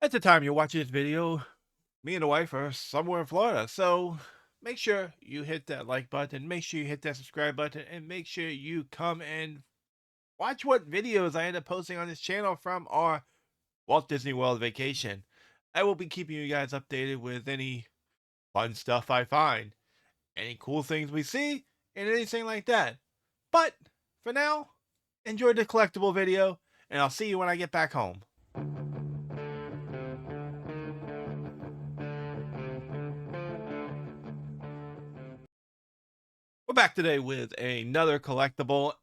At the time you're watching this video, me and the wife are somewhere in Florida. So make sure you hit that like button, make sure you hit that subscribe button, and make sure you come and watch what videos I end up posting on this channel from our Walt Disney World vacation. I will be keeping you guys updated with any fun stuff I find, any cool things we see, and anything like that. But for now, enjoy the collectible video, and I'll see you when I get back home. We're back today with another collectible,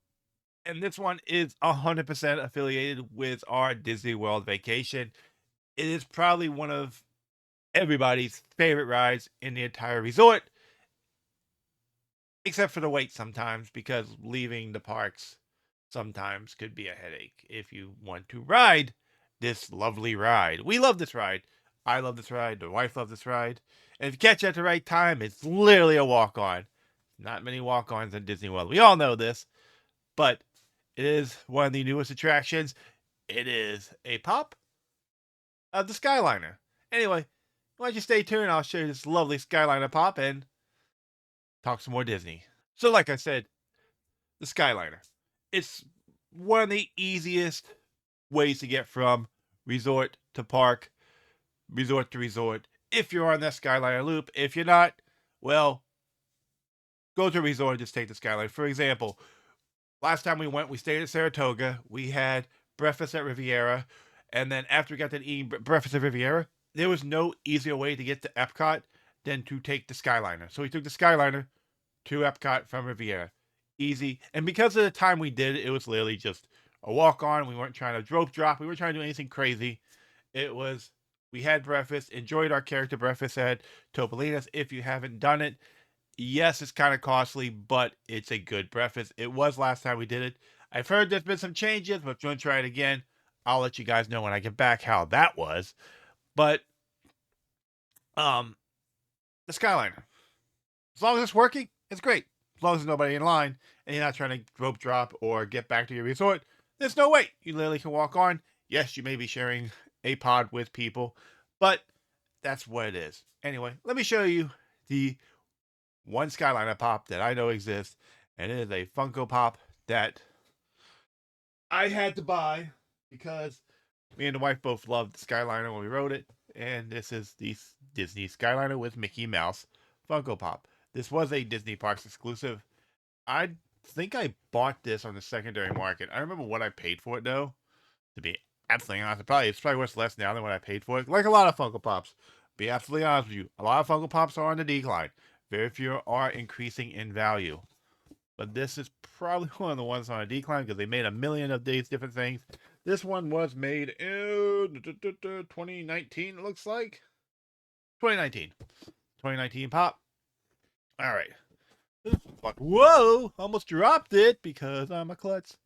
and this one is 100% affiliated with our Disney World vacation. It is probably one of everybody's favorite rides in the entire resort, except for the wait sometimes, because leaving the parks sometimes could be a headache if you want to ride this lovely ride. We love this ride. I love this ride. The wife loves this ride. And if you catch it at the right time, it's literally a walk-on. Not many walk-ons in Disney World. We all know this, but it is one of the newest attractions. It is a pop of the Skyliner. Anyway, why don't you stay tuned? I'll show you this lovely Skyliner pop and talk some more Disney. So, like I said, the Skyliner. It's one of the easiest ways to get from resort to park, resort to resort. If you're on that Skyliner loop, if you're not, well, go to a resort and just take the Skyliner. For example, last time we went, we stayed at Saratoga. We had breakfast at Riviera. And then after we got to eating breakfast at Riviera, there was no easier way to get to Epcot than to take the Skyliner. So we took the Skyliner to Epcot from Riviera. Easy. And because of the time we did, it was literally just a walk on. We weren't trying to rope drop. We weren't trying to do anything crazy. It was, we had breakfast, enjoyed our character breakfast at Topolino's. If you haven't done it, yes, it's kind of costly, but it's a good breakfast. It was last time we did it. I've heard there's been some changes, but if you want to try it again, I'll let you guys know when I get back how that was. But the Skyliner, as long as it's working, it's great. As long as there's nobody in line and you're not trying to rope drop or get back to your resort, there's no wait. You literally can walk on. Yes, you may be sharing a pod with people, but that's what it is. Anyway, let me show you the one Skyliner pop that I know exists, and it is a Funko Pop that I had to buy because me and the wife both loved the Skyliner when we rode it, and this is the Disney Skyliner with Mickey Mouse Funko Pop. This was a Disney Parks exclusive. I think I bought this on the secondary market. I remember what I paid for it though. To be absolutely honest, it's probably worth less now than what I paid for it. Like a lot of Funko Pops. Be absolutely honest with you, a lot of Funko Pops are on the decline. Very few are increasing in value. But this is probably one of the ones on a decline because they made a million of these different things. This one was made in 2019, it looks like. 2019. 2019 pop. All right. Whoa! Almost dropped it because I'm a klutz.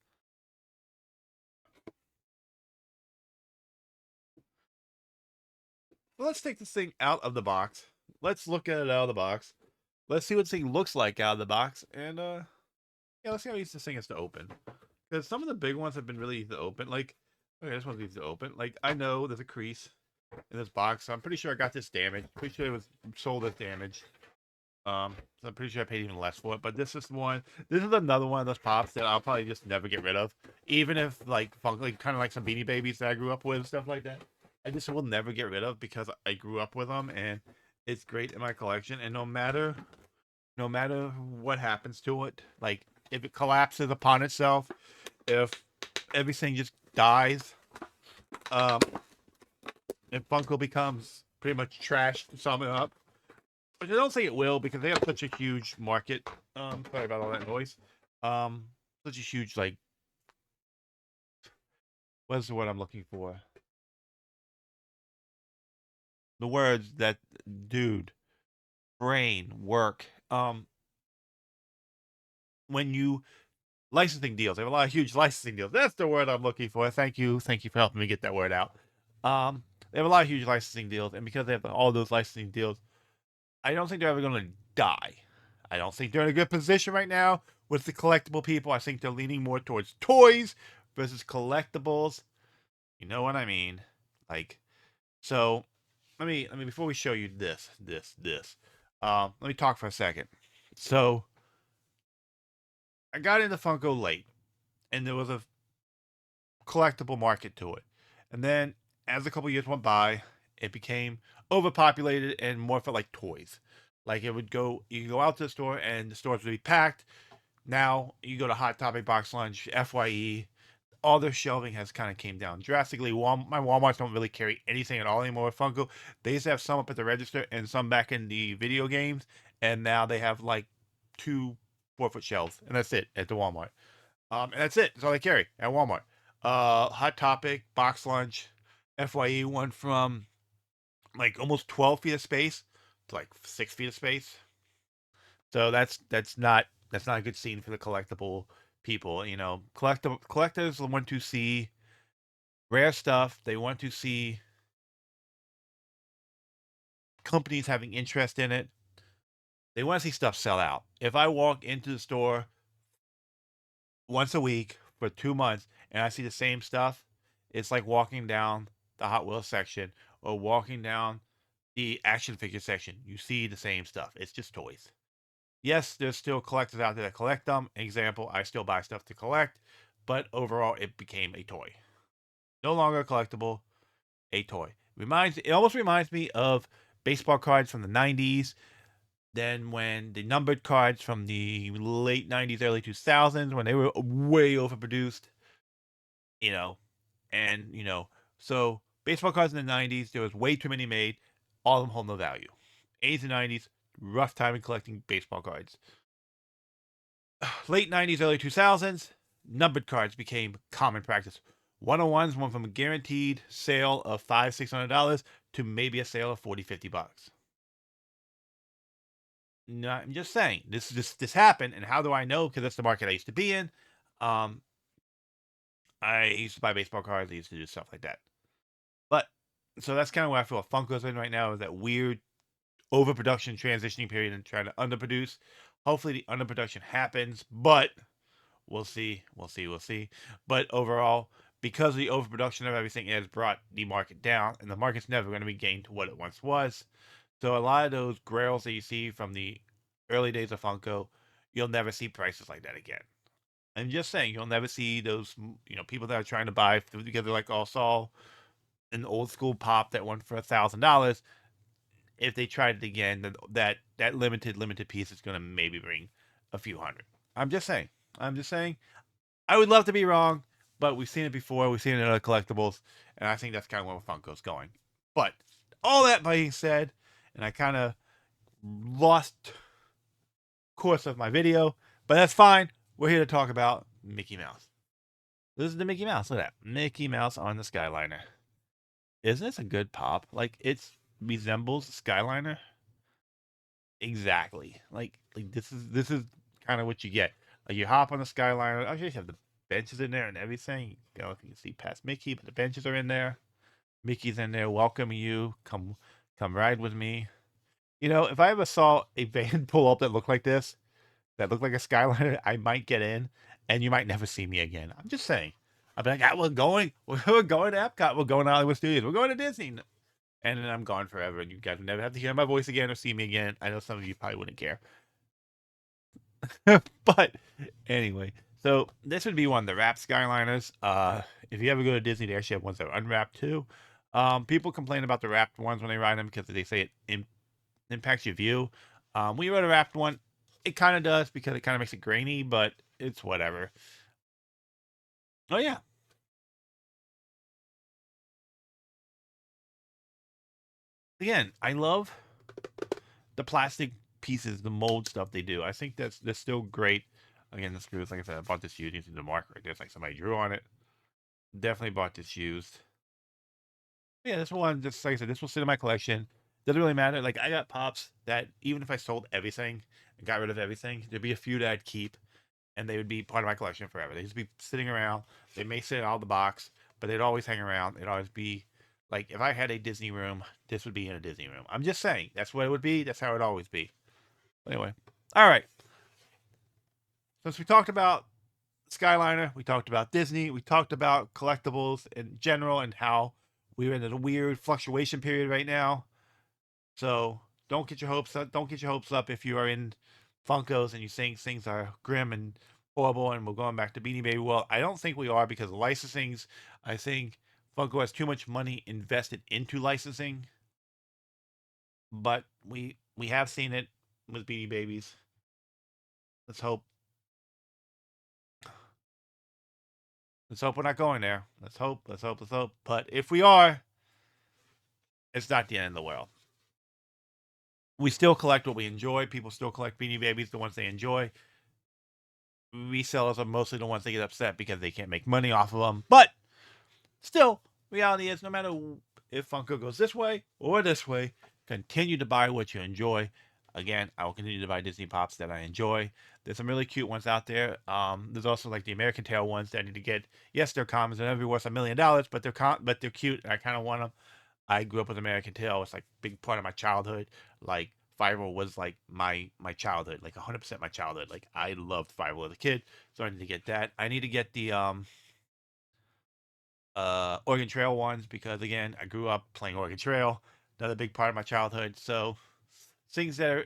Well, let's take this thing out of the box. Let's look at it out of the box. Let's see what this thing looks like out of the box. And, yeah, let's see how easy this thing is to open. Because some of the big ones have been really easy to open. Like, okay, this one's easy to open. Like, I know there's a crease in this box. So I'm pretty sure I got this damaged. Pretty sure it was sold as damaged. So I'm pretty sure I paid even less for it. But this is one. This is another one of those pops that I'll probably just never get rid of. Even if like kind of like some Beanie Babies that I grew up with and stuff like that. I just will never get rid of because I grew up with them and it's great in my collection. And no matter what happens to it, like if it collapses upon itself, if everything just dies, um, if Funko becomes pretty much trash to sum it up, which I don't think it will because they have such a huge market. Sorry about all that noise. Such a huge like, what's the word I'm looking for? The words that dude brain work. When you licensing deals, they have a lot of huge licensing deals. That's the word I'm looking for. Thank you for helping me get that word out. They have a lot of huge licensing deals, and because they have all those licensing deals, I don't think they're ever going to die. I don't think they're in a good position right now with the collectible people. I think they're leaning more towards toys versus collectibles. You know what I mean? Like So let me before we show you this, let me talk for a second. So I got into Funko late, and there was a collectible market to it. And then as a couple years went by, it became overpopulated and more felt like toys. Like it would go, you could go out to the store and the stores would be packed. Now you go to Hot Topic, Box Lunch, Fye, all their shelving has kind of came down drastically. My Walmarts don't really carry anything at all anymore with Funko. They used to have some up at the register and some back in the video games, and now they have like two 4-foot shelves, and that's it at the Walmart. And that's it. That's all they carry at Walmart. Hot Topic, Box Lunch, Fye went from like almost 12 feet of space to like 6 feet of space. So that's not a good scene for the collectible people. You know, collectors want to see rare stuff. They want to see companies having interest in it. They want to see stuff sell out. If I walk into the store once a week for 2 months and I see the same stuff, it's like walking down the Hot Wheels section or walking down the action figure section. You see the same stuff. It's just toys. Yes, there's still collectors out there that collect them. Example, I still buy stuff to collect, but overall it became a toy. No longer collectible, a toy. It almost reminds me of baseball cards from the 90s. Then when the numbered cards from the late 90s, early 2000s, when they were way overproduced, you know, and so baseball cards in the 90s, there was way too many made. All of them hold no value. 80s and 90s, rough time in collecting baseball cards. Late 90s, early 2000s, numbered cards became common practice. 101s went from a guaranteed sale of $500-$600 to maybe a sale of 40-50 bucks. No, I'm just saying this happened, and how do I know? Because that's the market I used to be in. Um, I used to buy baseball cards. I used to do stuff like that. But so that's kind of where I feel Funko's in right now, is that weird overproduction transitioning period and trying to underproduce. Hopefully the underproduction happens, but we'll see. We'll see. We'll see. But overall, because of the overproduction of everything, it has brought the market down, and the market's never going to be gained to what it once was. So a lot of those grails that you see from the early days of Funko, you'll never see prices like that again. I'm just saying, you'll never see those, people that are trying to buy together, like all saw an old school pop that went for $1,000. If they tried it again, that limited piece is going to maybe bring a few hundred. I'm just saying. I'm just saying. I would love to be wrong, but we've seen it before. We've seen it in other collectibles, and I think that's kind of where Funko's going. But all that being said, and I kind of lost course of my video, but that's fine. We're here to talk about Mickey Mouse. This is the Mickey Mouse. Look at that. Mickey Mouse on the Skyliner. Isn't this a good pop? Like, it resembles Skyliner. Exactly. Like this is kind of what you get. Like, you hop on the Skyliner. I just have the benches in there and everything. You know, if you can see past Mickey, but the benches are in there. Mickey's in there welcoming you. Come ride with me. If I ever saw a van pull up that looked like this, that looked like a Skyliner, I might get in, and you might never see me again. I'm just saying. I'll be like, we're going to Epcot, we're going to Hollywood Studios, we're going to Disney, and then I'm gone forever, and you guys will never have to hear my voice again or see me again. I know some of you probably wouldn't care, but anyway, so this would be one of the wrapped Skyliners. If you ever go to Disney, they actually have ones that are unwrapped too. People complain about the wrapped ones when they ride them because they say it impacts your view. When you ride a wrapped one, it kind of does because it kind of makes it grainy, but it's whatever. Oh yeah, again, I love the plastic pieces, the mold stuff they do. I think that's still great. Again, the screws, like I said, I bought this used using the mark right there. It's like somebody drew on it. Definitely bought this used. Yeah, this one, just like I said, this will sit in my collection. Doesn't really matter. Like, I got pops that even if I sold everything and got rid of everything, there'd be a few that I'd keep, and they would be part of my collection forever. They'd just be sitting around. They may sit out of the box, but they'd always hang around. They'd always be like, if I had a Disney room, this would be in a Disney room. I'm just saying, that's what it would be. That's how it would always be. Anyway, all right. Since we talked about Skyliner, we talked about Disney, we talked about collectibles in general and how We're in a weird fluctuation period right now. So don't get your hopes up. Don't get your hopes up if you are in Funkos and you think things are grim and horrible and we're going back to Beanie Baby. Well, I don't think we are because of licensings. I think Funko has too much money invested into licensing, but we have seen it with Beanie Babies. Let's hope. Let's hope we're not going there. Let's hope. Let's hope. Let's hope. But if we are, it's not the end of the world. We still collect what we enjoy. People still collect Beanie Babies, the ones they enjoy. Resellers are mostly the ones that get upset because they can't make money off of them. But still, reality is no matter if Funko goes this way or this way, continue to buy what you enjoy. Again, I will continue to buy Disney Pops that I enjoy. There's some really cute ones out there. There's also like the American Tail ones that I need to get. Yes, they're commons. They're never worth $1 million, but they're cute. And I kind of want them. I grew up with American Tail. It's like a big part of my childhood. Like Fiverr was like my childhood, like 100% my childhood. Like I loved Fiverr as a kid, so I need to get that. I need to get the Oregon Trail ones because again, I grew up playing Oregon Trail. Another big part of my childhood. So things that are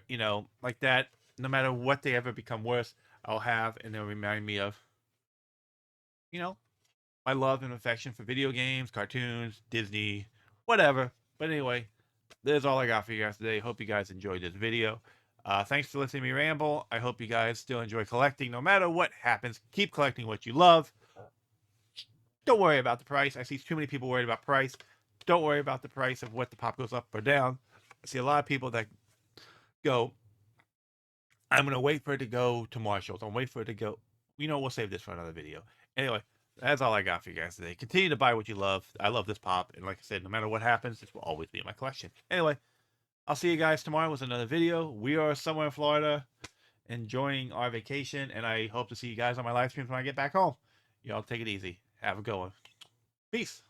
like that, no matter what they ever become worth, I'll have, and they'll remind me of you know my love and affection for video games, cartoons, Disney, whatever. But anyway, that's all I got for you guys today. Hope you guys enjoyed this video. Thanks for listening to me ramble. I hope you guys still enjoy collecting. No matter what happens, keep collecting what you love. Don't worry about the price. I see too many people worried about price. Don't worry about the price of what the pop goes up or down. I see a lot of people that go, I'm going to wait for it to go to Marshall's. I'm wait for it to go. We'll save this for another video. Anyway, that's all I got for you guys today. Continue to buy what you love. I love this pop. And like I said, no matter what happens, this will always be in my collection. Anyway, I'll see you guys tomorrow with another video. We are somewhere in Florida enjoying our vacation, and I hope to see you guys on my live streams when I get back home. Y'all take it easy. Have a good one. Peace.